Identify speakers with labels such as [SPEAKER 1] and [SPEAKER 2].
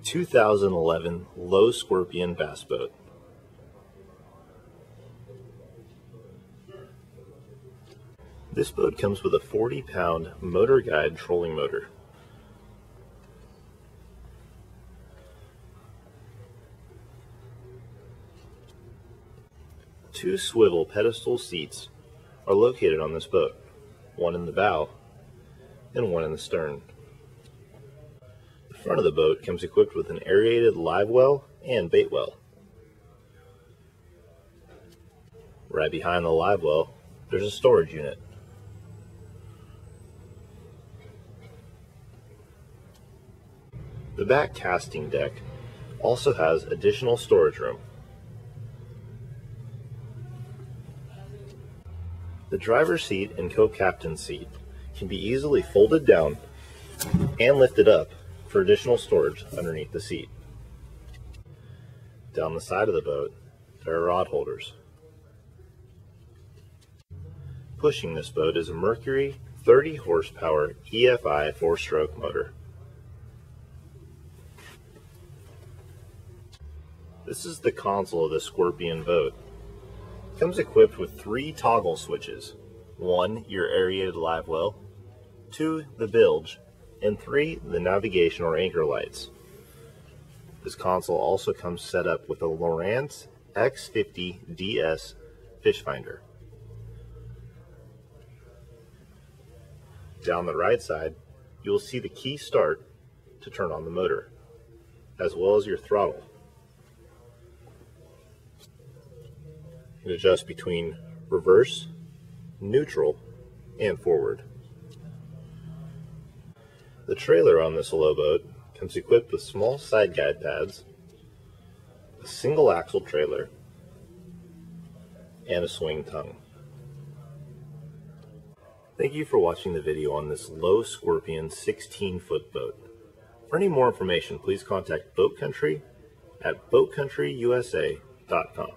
[SPEAKER 1] 2011 Lowe Skorpion bass boat. This boat comes with a 40-pound motor guide trolling motor. Two swivel pedestal seats are located on this boat, one in the bow and one in the stern. The front of the boat comes equipped with an aerated live well and bait well. Right behind the live well, there's a storage unit. The back casting deck also has additional storage room. The driver's seat and co-captain's seat can be easily folded down and lifted up for additional storage underneath the seat. Down the side of the boat, there are rod holders. Pushing this boat is a Mercury 30 horsepower EFI 4-stroke motor. This is the console of the Skorpion boat. It comes equipped with 3 toggle switches. 1, your aerated live well, 2, the bilge, and 3, the navigation or anchor lights. This console also comes set up with a Lowrance X50 DS fish finder. Down the right side, you will see the key start to turn on the motor, as well as your throttle. You can adjust between reverse, neutral, and forward. The trailer on this Lowe boat comes equipped with small side guide pads, a single axle trailer, and a swing tongue. Thank you for watching the video on this Lowe Skorpion 16-foot boat. For any more information, please contact Boat Country at boatcountryusa.com.